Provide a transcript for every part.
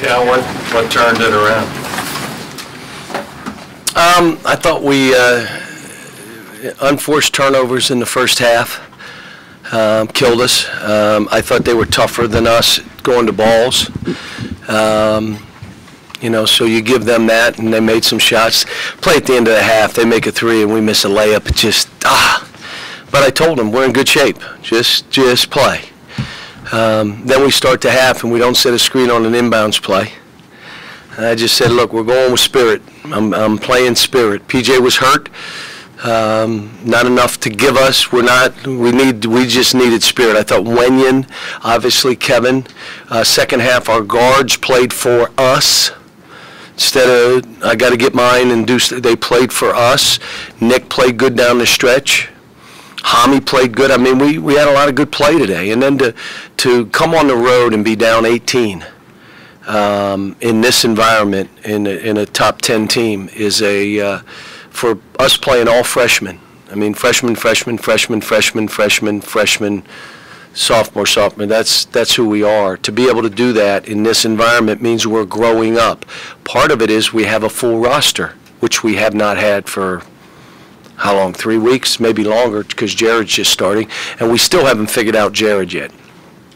Yeah, what turned it around? I thought we unforced turnovers in the first half killed us. I thought they were tougher than us going to balls. You know, so you give them that, and they made some shots. Play at the end of the half, they make a three, and we miss a layup. It just But I told them we're in good shape. Just play. Then we start the half, and we don't set a screen on an inbounds play. And I just said, look, we're going with spirit. I'm playing spirit. PJ was hurt. Not enough to give us. We just needed spirit. I thought Wenyon, obviously Kevin. Second half, our guards played for us. Instead of I got to get mine and do. They played for us. Nick played good down the stretch. Hami played good. I mean, we had a lot of good play today. And then to come on the road and be down 18 in this environment in a top 10 team is for us playing all freshmen. I mean, freshman, sophomore. That's who we are. To be able to do that in this environment means we're growing up. Part of it is we have a full roster, which we have not had for how long? 3 weeks, maybe longer, because Jared's just starting, and we still haven't figured out Jared yet.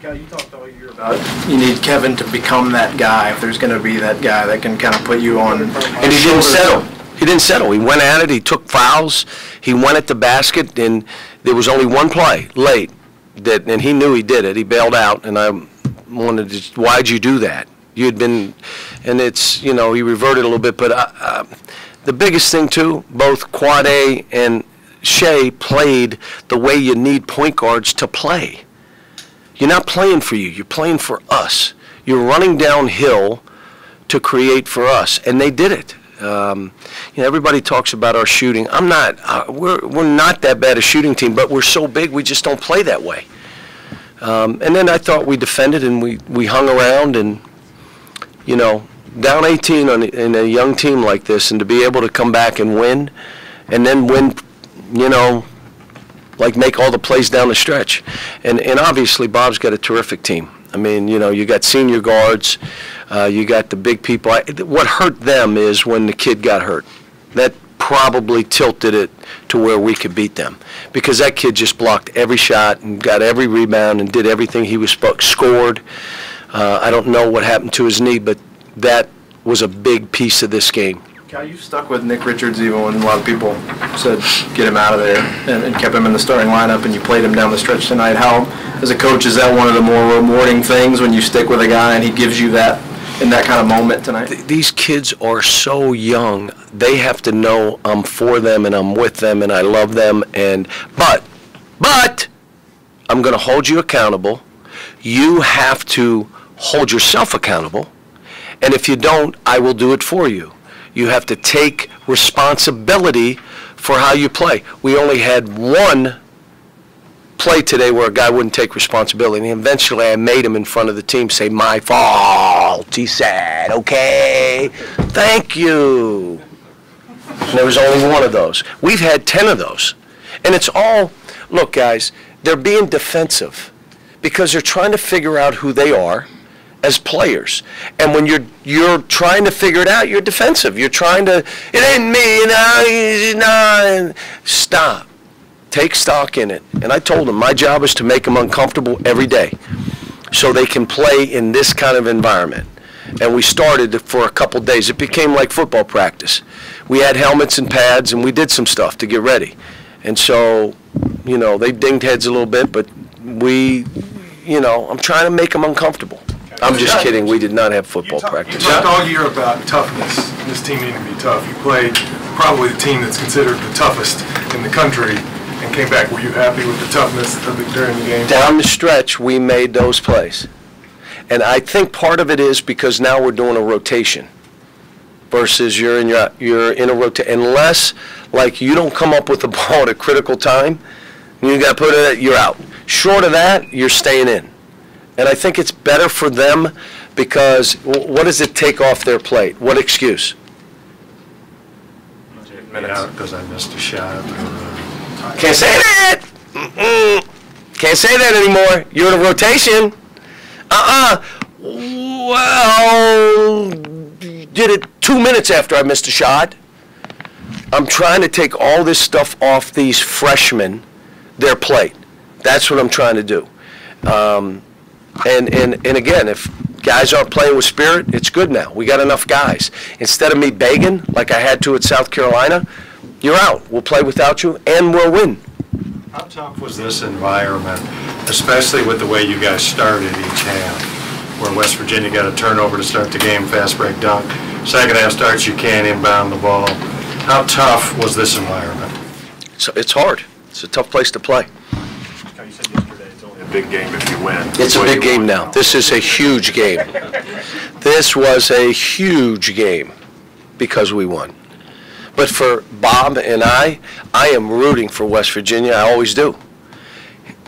You talked all year about you need Kevin to become that guy. If there's going to be that guy that can kind of put you on. And he didn't settle. He didn't settle. He went at it. He took fouls. He went at the basket, and there was only one play late. And he knew he did it. He bailed out, and I wanted to, why'd you do that? You had been, and it's, you know, he reverted a little bit, but the biggest thing too, both Quade and Shea played the way you need point guards to play. You're not playing for you, you're playing for us. You're running downhill to create for us, and they did it. You know, everybody talks about our shooting. I'm not. We're not that bad a shooting team, but we're so big we just don't play that way. And then I thought we defended and we hung around, and you know, down 18 in a young team like this, and to be able to come back and win, and then win, you know, like make all the plays down the stretch. And obviously Bob's got a terrific team. I mean, you know, you got senior guards, you got the big people. What hurt them is when the kid got hurt. That probably tilted it to where we could beat them, because that kid just blocked every shot and got every rebound and did everything he was scored. I don't know what happened to his knee, but that was a big piece of this game. Cal, you stuck with Nick Richards even when a lot of people said get him out of there, and kept him in the starting lineup, and you played him down the stretch tonight. How, as a coach, is that one of the more rewarding things when you stick with a guy and he gives you that in that kind of moment tonight? These kids are so young. They have to know I'm for them and I'm with them and I love them. But I'm going to hold you accountable. You have to hold yourself accountable. And if you don't, I will do it for you. You have to take responsibility for how you play. We only had one play today where a guy wouldn't take responsibility. And eventually I made him in front of the team say, my fault. He said, okay, thank you. And there was only one of those. We've had 10 of those. And it's all, look guys, they're being defensive because they're trying to figure out who they are as players. And when you're trying to figure it out, you're defensive. You're trying to, it ain't me, you know, stop. Take stock in it. And I told them my job is to make them uncomfortable every day so they can play in this kind of environment. And we started for a couple days. It became like football practice. We had helmets and pads, and we did some stuff to get ready. And so, you know, they dinged heads a little bit, but we, you know, I'm trying to make them uncomfortable. I'm just kidding. We did not have football practice. You talked all year about toughness. This team needed to be tough. You played probably the team that's considered the toughest in the country and came back. Were you happy with the toughness during the game? Down the stretch, we made those plays. And I think part of it is because now we're doing a rotation versus you're in a rotation. Unless, like, you don't come up with the ball at a critical time, you got to put it, you're out. Short of that, you're staying in. And I think it's better for them because what does it take off their plate? What excuse? Yeah, because I missed a shot. Can't say that. Can't say that anymore. You're in a rotation. Well, did it 2 minutes after I missed a shot. I'm trying to take all this stuff off these freshmen, their plate. That's what I'm trying to do. And again, if guys aren't playing with spirit, it's good now. We got enough guys. Instead of me begging like I had to at South Carolina, you're out. We'll play without you, and we'll win. How tough was this environment, especially with the way you guys started each half, where West Virginia got a turnover to start the game, fast break dunk. Second half starts, you can't inbound the ball. How tough was this environment? So it's hard. It's a tough place to play. You said yesterday it's only a big game if you win. It's a big game now. This is a huge game. This was a huge game because we won. But for Bob and I am rooting for West Virginia. I always do.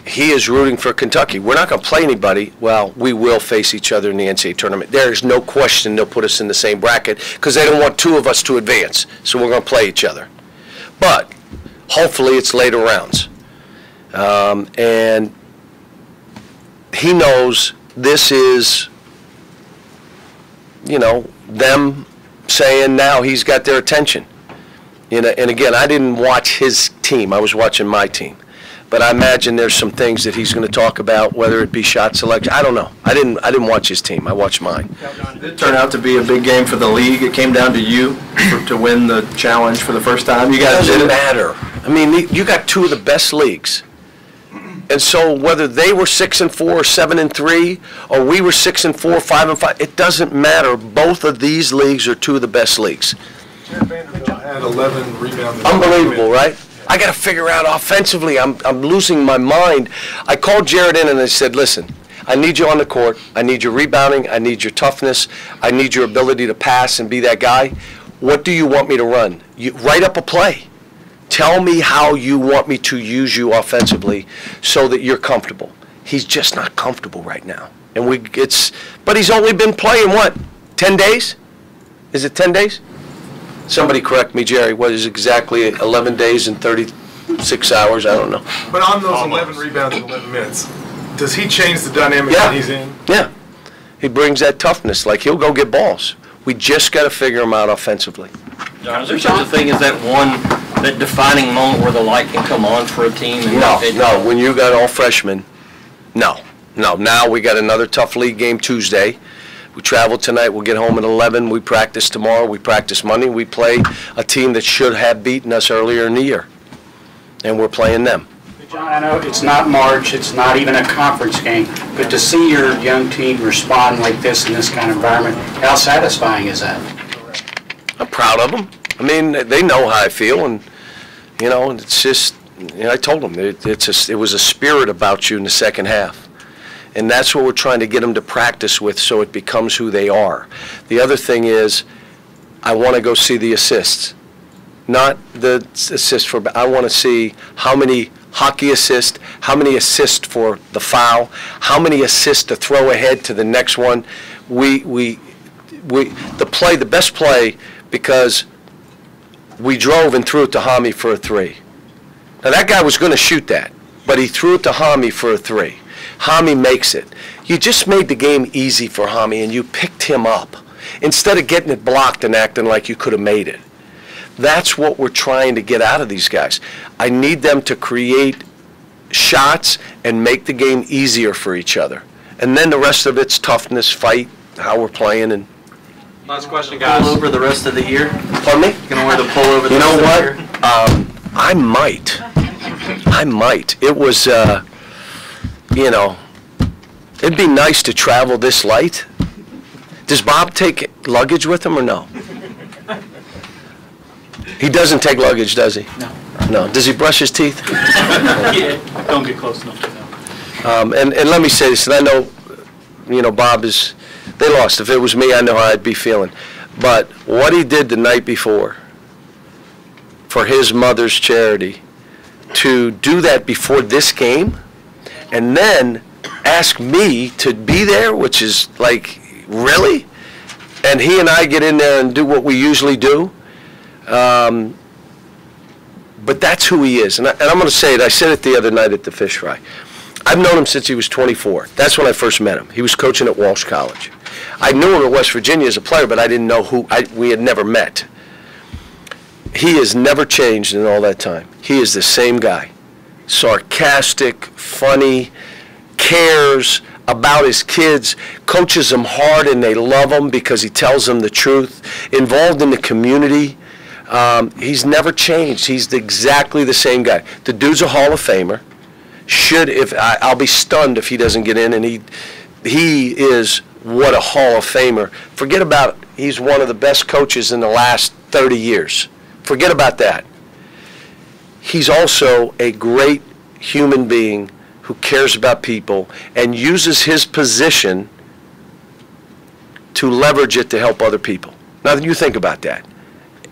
He is rooting for Kentucky. We're not going to play anybody. Well, we will face each other in the NCAA tournament. There is no question they'll put us in the same bracket because they don't want two of us to advance. So we're going to play each other. But hopefully it's later rounds. And he knows this is, you know, them saying now he's got their attention. You know, and again, I didn't watch his team. I was watching my team. But I imagine there's some things that he's going to talk about, whether it be shot selection. I don't know. I didn't watch his team. I watched mine. It turned out to be a big game for the league. It came down to you to win the challenge for the first time. You guys did it. Doesn't matter. I mean, you got two of the best leagues. And so whether they were 6-4 or 7-3, or we were 6-4, 5-5, it doesn't matter. Both of these leagues are two of the best leagues. Jared Vanderbilt had 11 rebounds. Unbelievable, right? I got to figure out offensively. I'm losing my mind. I called Jared in and I said, listen, I need you on the court. I need your rebounding. I need your toughness. I need your ability to pass and be that guy. What do you want me to run? You write up a play. Tell me how you want me to use you offensively so that you're comfortable. He's just not comfortable right now. And but he's only been playing, what, 10 days? Is it 10 days? Somebody correct me, Jerry. What is exactly 11 days and 36 hours? I don't know. But on those 11 rebounds in 11 minutes, does he change the dynamic that he's in? Yeah. He brings that toughness. Like, he'll go get balls. We just got to figure him out offensively. John, is there such a thing as that defining moment where the light can come on for a team? And No. When you got all freshmen, no. Now we got another tough league game Tuesday. We travel tonight. We'll get home at 11. We practice tomorrow. We practice Monday. We play a team that should have beaten us earlier in the year, and we're playing them. John, I know it's not March. It's not even a conference game, but to see your young team respond like this in this kind of environment, how satisfying is that? I'm proud of them. I mean, they know how I feel, and you know, it's just. You know, I told them it was a spirit about you in the second half. And that's what we're trying to get them to practice with so it becomes who they are. The other thing is, I want to go see the assists. Not the assists I want to see how many hockey assists, how many assists for the foul, how many assists to throw ahead to the next one. The best play, because we drove and threw it to Hami for a three. Now that guy was going to shoot that, but he threw it to Hami for a three. Hami makes it. You just made the game easy for Hami, and you picked him up instead of getting it blocked and acting like you could have made it. That's what we're trying to get out of these guys. I need them to create shots and make the game easier for each other. And then the rest of it's toughness, fight, how we're playing. And last question, guys. Pull over the rest of the year? Pardon me? Going to wear the pullover the rest of the year? I might. It was... you know, it'd be nice to travel this light. Does Bob take luggage with him or no? He doesn't take luggage, does he? No. No. Does he brush his teeth? Yeah, don't get close enough to them. And let me say this, and I know, you know, Bob is, they lost. If it was me, I know how I'd be feeling. But what he did the night before for his mother's charity, to do that before this game, and then ask me to be there, which is like, really? And he and I get in there and do what we usually do. But that's who he is. And I'm going to say it. I said it the other night at the fish fry. I've known him since he was 24. That's when I first met him. He was coaching at Walsh College. I knew him at West Virginia as a player, but I didn't know we had never met. He has never changed in all that time. He is the same guy. Sarcastic, funny, cares about his kids, coaches them hard and they love him because he tells them the truth, involved in the community. He's never changed. He's exactly the same guy. The dude's a Hall of Famer. I'll be stunned if he doesn't get in, and he is what a Hall of Famer. Forget about he's one of the best coaches in the last 30 years. Forget about that. He's also a great human being who cares about people and uses his position to leverage it to help other people. Now, you think about that.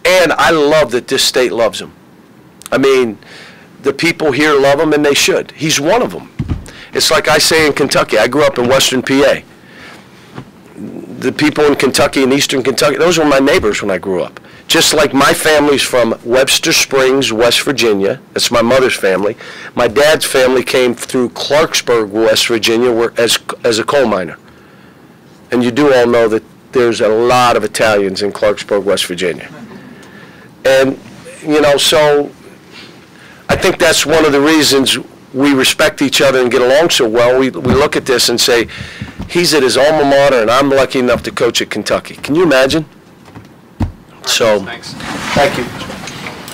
And I love that this state loves him. I mean, the people here love him, and they should. He's one of them. It's like I say in Kentucky. I grew up in Western PA. The people in Kentucky and Eastern Kentucky, those were my neighbors when I grew up. Just like my family's from Webster Springs, West Virginia. That's my mother's family. My dad's family came through Clarksburg, West Virginia, as a coal miner. And you do all know that there's a lot of Italians in Clarksburg, West Virginia. And, you know, so I think that's one of the reasons we respect each other and get along so well. We look at this and say, he's at his alma mater, and I'm lucky enough to coach at Kentucky. Can you imagine? So, Thanks. Thank you.